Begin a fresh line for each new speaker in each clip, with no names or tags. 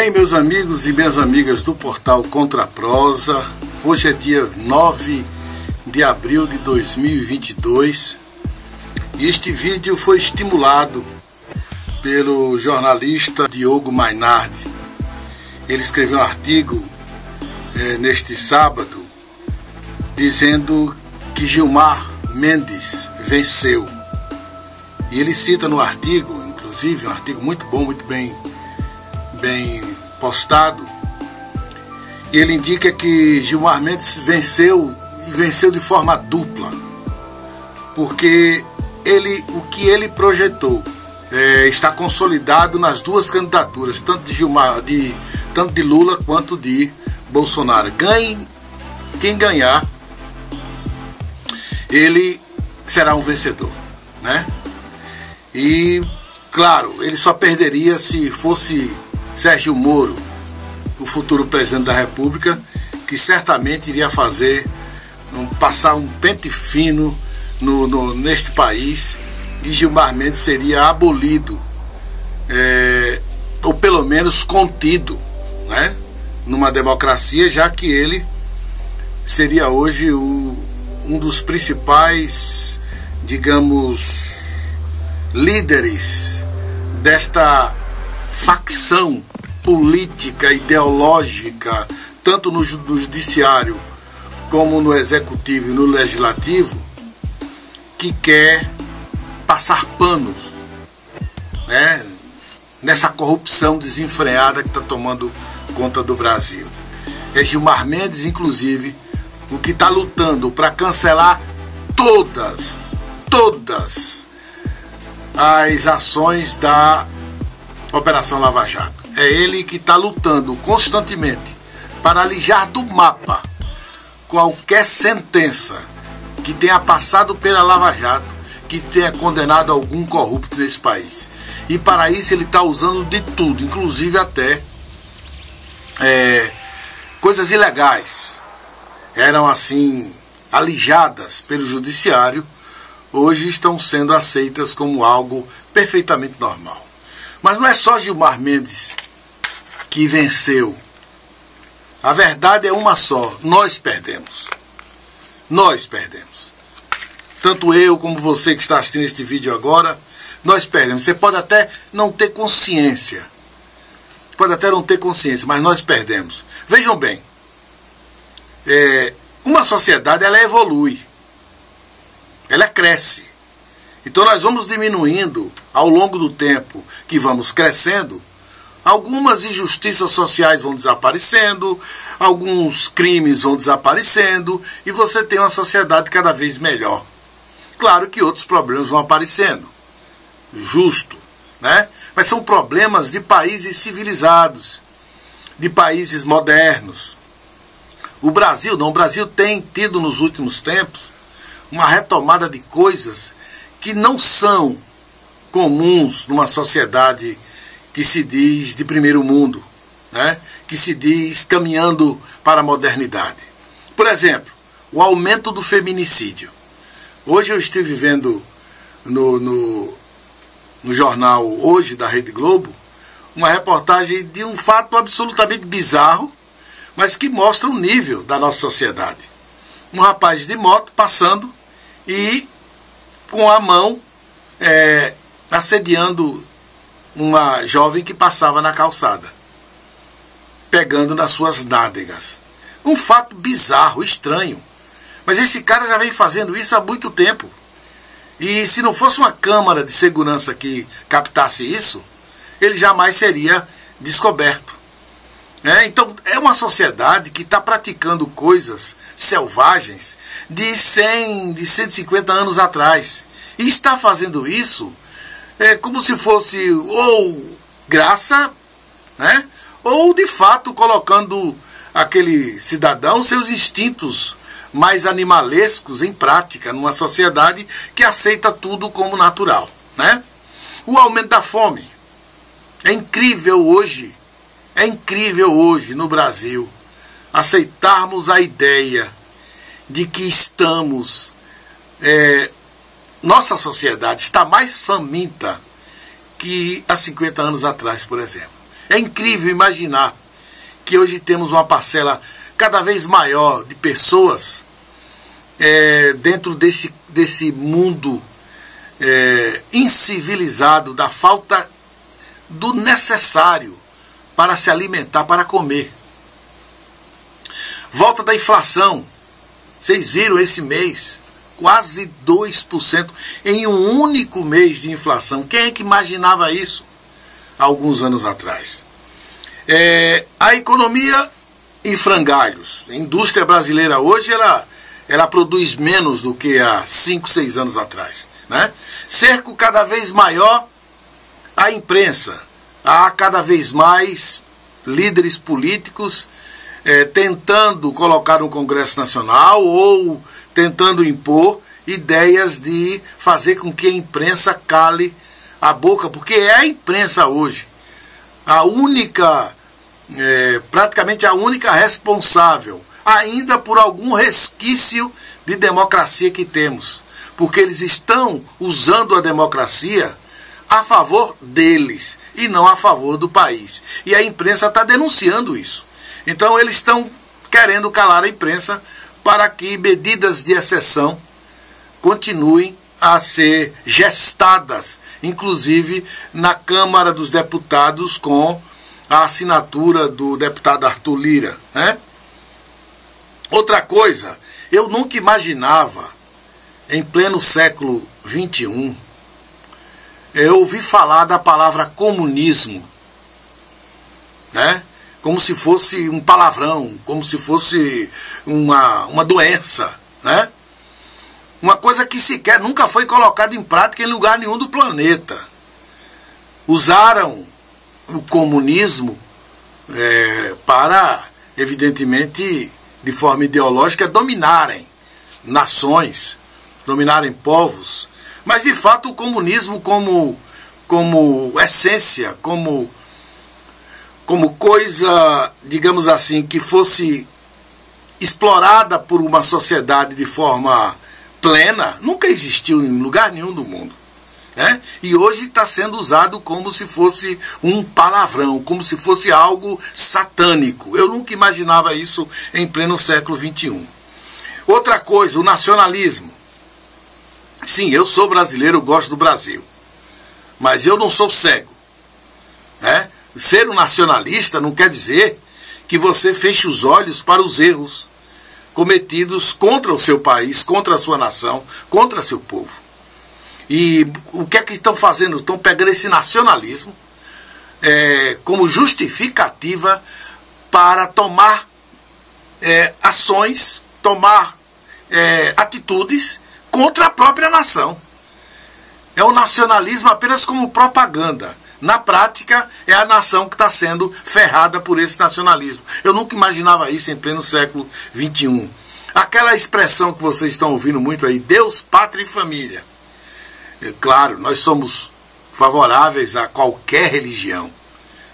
bem, meus amigos e minhas amigas do portal Contra a Prosa? Hoje é dia 9 de abril de 2022 e este vídeo foi estimulado pelo jornalista Diogo Mainardi. Ele escreveu um artigo neste sábado dizendo que Gilmar Mendes venceu. E ele cita no artigo, inclusive um artigo muito bom, muito bem postado, e ele indica que Gilmar Mendes venceu e venceu de forma dupla, porque o que ele projetou está consolidado nas duas candidaturas, tanto de Lula quanto de Bolsonaro. Quem ganhar, ele será um vencedor, né? E claro, ele só perderia se fosse Sérgio Moro, o futuro presidente da República, que certamente iria passar um pente fino neste país, e Gilmar Mendes seria abolido, ou pelo menos contido, né, numa democracia, já que ele seria hoje um dos principais, digamos, líderes desta facção política, ideológica, tanto no judiciário como no executivo e no legislativo, que quer passar panos, né, nessa corrupção desenfreada que está tomando conta do Brasil. É Gilmar Mendes, inclusive, o que está lutando para cancelar todas as ações da Operação Lava Jato. É ele que está lutando constantemente para alijar do mapa qualquer sentença que tenha passado pela Lava Jato, que tenha condenado algum corrupto nesse país. E para isso ele está usando de tudo, inclusive até coisas ilegais. Eram assim alijadas pelo judiciário, hoje estão sendo aceitas como algo perfeitamente normal. Mas não é só Gilmar Mendes que venceu. A verdade é uma só: nós perdemos. Nós perdemos. Tanto eu como você que está assistindo este vídeo agora, nós perdemos. Você pode até não ter consciência. Mas nós perdemos. Vejam bem, uma sociedade, ela evolui. Ela cresce. Então nós vamos diminuindo ao longo do tempo que vamos crescendo. Algumas injustiças sociais vão desaparecendo, alguns crimes vão desaparecendo, e você tem uma sociedade cada vez melhor. Claro que outros problemas vão aparecendo, justo, né? Mas são problemas de países civilizados, de países modernos. O Brasil não, o Brasil tem tido nos últimos tempos uma retomada de coisas que não são comuns numa sociedade que se diz de primeiro mundo, né? Que se diz caminhando para a modernidade. Por exemplo, o aumento do feminicídio. Hoje eu estive vendo no jornal Hoje, da Rede Globo, uma reportagem de um fato absolutamente bizarro, mas que mostra o nível da nossa sociedade. Um rapaz de moto passando e com a mão assediando uma jovem que passava na calçada, pegando nas suas nádegas. Um fato bizarro, estranho. Mas esse cara já vem fazendo isso há muito tempo. E se não fosse uma câmara de segurança que captasse isso, ele jamais seria descoberto. Então é uma sociedade que está praticando coisas selvagens de 100, de 150 anos atrás. E está fazendo isso como se fosse ou graça, né? Ou de fato colocando aquele cidadão, seus instintos mais animalescos em prática, numa sociedade que aceita tudo como natural, né? O aumento da fome. É incrível hoje no Brasil aceitarmos a ideia de que estamos nossa sociedade está mais faminta que há 50 anos atrás, por exemplo. É incrível imaginar que hoje temos uma parcela cada vez maior de pessoas dentro desse mundo incivilizado, da falta do necessário para se alimentar, para comer. Volta da inflação. Vocês viram esse mês? Quase 2% em um único mês de inflação. Quem é que imaginava isso há alguns anos atrás? A economia em frangalhos. A indústria brasileira hoje, ela produz menos do que há 5, 6 anos atrás, né? Cerco cada vez maior à imprensa. Há cada vez mais líderes políticos tentando colocar no Congresso Nacional ou tentando impor ideias de fazer com que a imprensa cale a boca, porque é a imprensa hoje a única, praticamente a única responsável, ainda por algum resquício de democracia que temos, porque eles estão usando a democracia a favor deles e não a favor do país. E a imprensa está denunciando isso. Então eles estão querendo calar a imprensa para que medidas de exceção continuem a ser gestadas, inclusive na Câmara dos Deputados, com a assinatura do deputado Arthur Lira, né? Outra coisa, eu nunca imaginava, em pleno século XXI, eu ouvi falar da palavra comunismo, né? Como se fosse um palavrão, como se fosse uma doença, né? Uma coisa que sequer nunca foi colocada em prática em lugar nenhum do planeta. Usaram o comunismo para, evidentemente, de forma ideológica, dominarem nações, dominarem povos. Mas, de fato, o comunismo como essência, como coisa, digamos assim, que fosse explorada por uma sociedade de forma plena, nunca existiu em lugar nenhum do mundo, né? E hoje está sendo usado como se fosse um palavrão, como se fosse algo satânico. Eu nunca imaginava isso em pleno século XXI. Outra coisa, o nacionalismo. Sim, eu sou brasileiro, eu gosto do Brasil, mas eu não sou cego, né? Ser um nacionalista não quer dizer que você feche os olhos para os erros cometidos contra o seu país, contra a sua nação, contra seu povo. E o que é que estão fazendo? Estão pegando esse nacionalismo como justificativa para tomar ações, tomar atitudes contra a própria nação. É o nacionalismo apenas como propaganda. Na prática, é a nação que está sendo ferrada por esse nacionalismo. Eu nunca imaginava isso em pleno século XXI. Aquela expressão que vocês estão ouvindo muito aí, Deus, Pátria e Família. Claro, nós somos favoráveis a qualquer religião.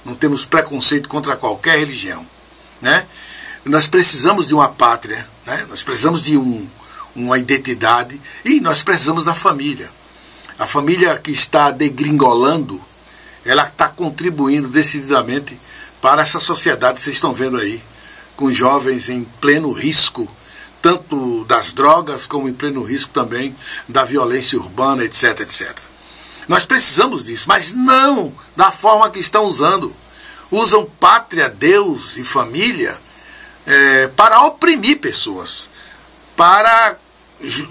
Não temos preconceito contra qualquer religião, né? Nós precisamos de uma pátria, né? Nós precisamos de uma identidade e nós precisamos da família. A família que está degringolando, ela está contribuindo decididamente para essa sociedade que vocês estão vendo aí, com jovens em pleno risco, tanto das drogas como em pleno risco também da violência urbana, etc, etc. Nós precisamos disso, mas não da forma que estão usando. Usam pátria, Deus e família para oprimir pessoas,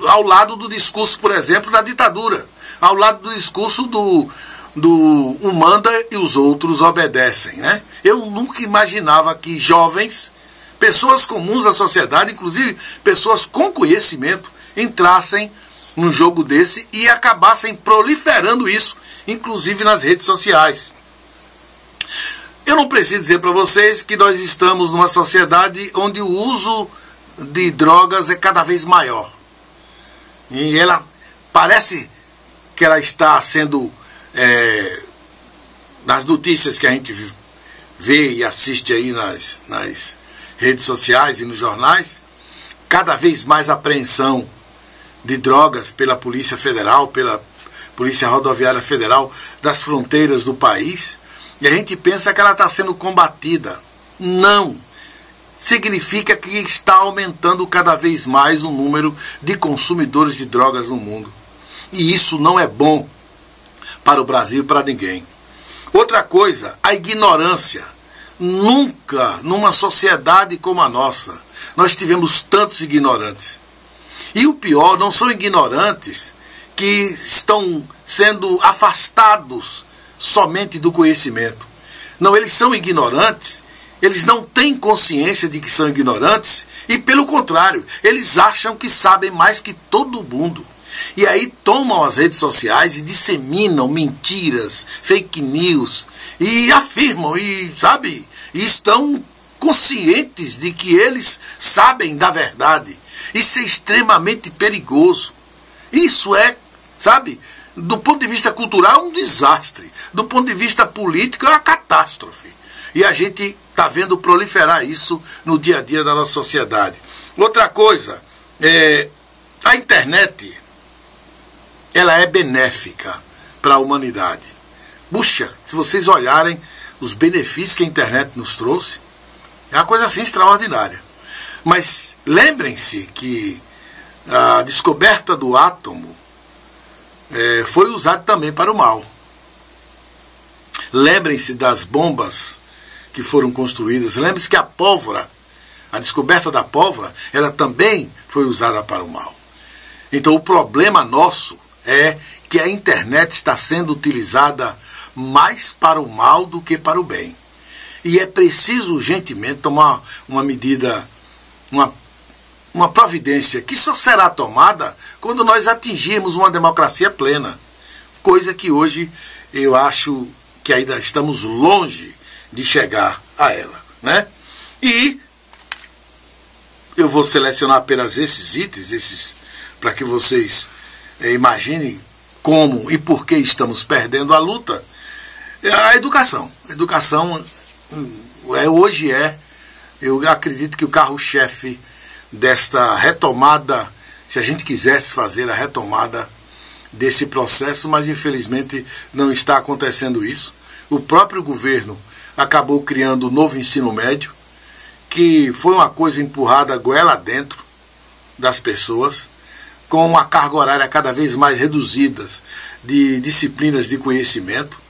ao lado do discurso, por exemplo, da ditadura, ao lado do discurso do um manda e os outros obedecem, né? Eu nunca imaginava que jovens, pessoas comuns da sociedade, inclusive pessoas com conhecimento, entrassem num jogo desse e acabassem proliferando isso, inclusive nas redes sociais. Eu não preciso dizer para vocês que nós estamos numa sociedade onde o uso de drogas é cada vez maior. E ela parece que ela está sendo... nas notícias que a gente vê e assiste aí nas redes sociais e nos jornais, cada vez mais apreensão de drogas pela Polícia Federal, pela Polícia Rodoviária Federal, das fronteiras do país, E a gente pensa que ela está sendo combatida. Não. Significa que está aumentando cada vez mais o número de consumidores de drogas no mundo. E isso não é bom para o Brasil e para ninguém. Outra coisa, a ignorância. Nunca, numa sociedade como a nossa, nós tivemos tantos ignorantes. E o pior, não são ignorantes que estão sendo afastados somente do conhecimento. Não, eles são ignorantes, eles não têm consciência de que são ignorantes e, pelo contrário, eles acham que sabem mais que todo mundo. E aí tomam as redes sociais e disseminam mentiras, fake news, e afirmam, e estão conscientes de que eles sabem da verdade. Isso é extremamente perigoso. Isso é, do ponto de vista cultural, um desastre. Do ponto de vista político, é uma catástrofe. E a gente está vendo proliferar isso no dia a dia da nossa sociedade. Outra coisa, a internet, ela é benéfica para a humanidade. Puxa, se vocês olharem os benefícios que a internet nos trouxe, é uma coisa assim extraordinária. Mas lembrem-se que a descoberta do átomo foi usada também para o mal. Lembrem-se das bombas que foram construídas. Lembrem-se que a pólvora, a descoberta da pólvora, ela também foi usada para o mal. Então o problema nosso é que a internet está sendo utilizada mais para o mal do que para o bem. E é preciso urgentemente tomar uma medida, uma providência que só será tomada quando nós atingirmos uma democracia plena. Coisa que hoje eu acho que ainda estamos longe de chegar a ela, né? E eu vou selecionar apenas esses itens, para que vocês imaginem como e por que estamos perdendo a luta. A educação. A educação hoje eu acredito que o carro-chefe desta retomada, se a gente quisesse fazer a retomada desse processo, mas infelizmente não está acontecendo isso. O próprio governo acabou criando o novo ensino médio, que foi uma coisa empurrada goela dentro das pessoas, com uma carga horária cada vez mais reduzida de disciplinas de conhecimento.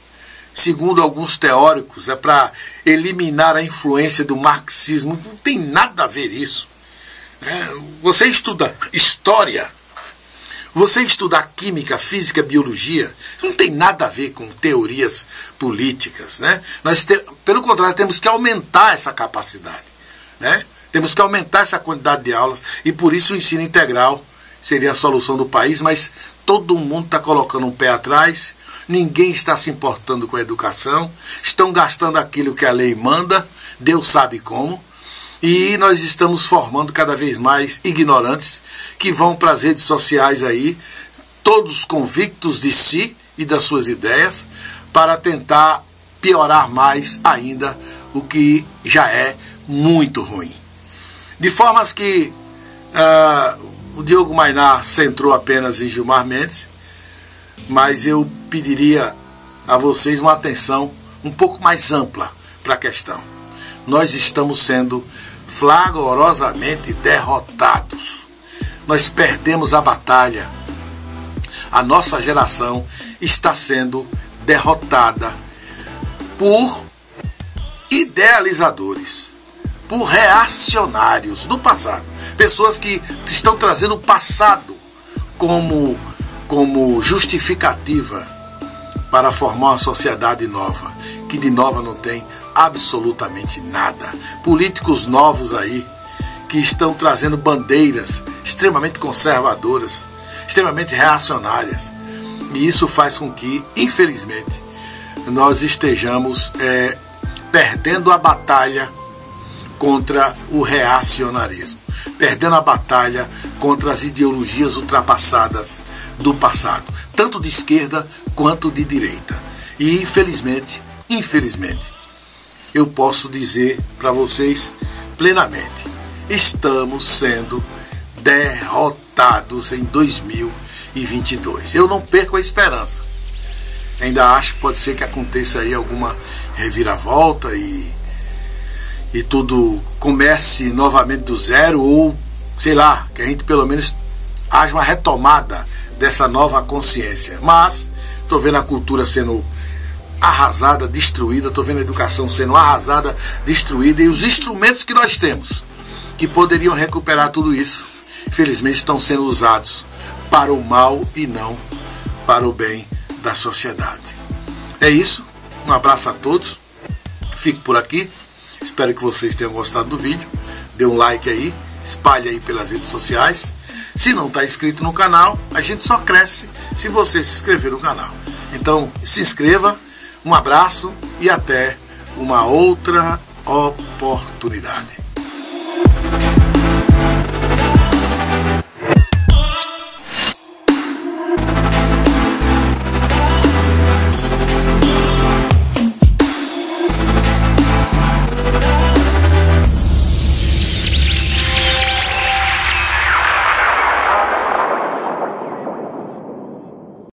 Segundo alguns teóricos, é para eliminar a influência do marxismo. Não tem nada a ver isso. Você estuda história, você estuda química, física, biologia, isso não tem nada a ver com teorias políticas, né? Pelo contrário, temos que aumentar essa capacidade, né? Temos que aumentar essa quantidade de aulas, e por isso o ensino integral seria a solução do país, mas todo mundo está colocando um pé atrás, ninguém está se importando com a educação, estão gastando aquilo que a lei manda, Deus sabe como, e nós estamos formando cada vez mais ignorantes que vão para as redes sociais aí, todos convictos de si e das suas ideias, para tentar piorar mais ainda o que já é muito ruim. De formas que o Diogo Mainar centrou apenas em Gilmar Mendes, mas eu pediria a vocês uma atenção um pouco mais ampla para a questão. Nós estamos sendo flagrosamente derrotados. Nós perdemos a batalha. A nossa geração está sendo derrotada por idealizadores, por reacionários do passado. Pessoas que estão trazendo o passado como justificativa para formar uma sociedade nova, que de nova não tem absolutamente nada. Políticos novos aí, que estão trazendo bandeiras extremamente conservadoras, extremamente reacionárias. E isso faz com que, infelizmente, nós estejamos perdendo a batalha contra o reacionarismo, perdendo a batalha contra as ideologias ultrapassadas do passado, tanto de esquerda quanto de direita. E infelizmente, eu posso dizer para vocês plenamente, estamos sendo derrotados em 2022. Eu não perco a esperança. ainda acho que pode ser que aconteça aí alguma reviravolta e tudo comece novamente do zero, ou sei lá, que a gente pelo menos haja uma retomada dessa nova consciência. Mas estou vendo a cultura sendo arrasada, destruída, estou vendo a educação sendo arrasada, destruída, e os instrumentos que nós temos que poderiam recuperar tudo isso, infelizmente estão sendo usados para o mal e não para o bem da sociedade. É isso, um abraço a todos, fico por aqui, espero que vocês tenham gostado do vídeo, dê um like aí, espalhe aí pelas redes sociais. Se não está inscrito no canal, a gente só cresce se você se inscrever no canal. Então se inscreva, um abraço e até uma outra oportunidade.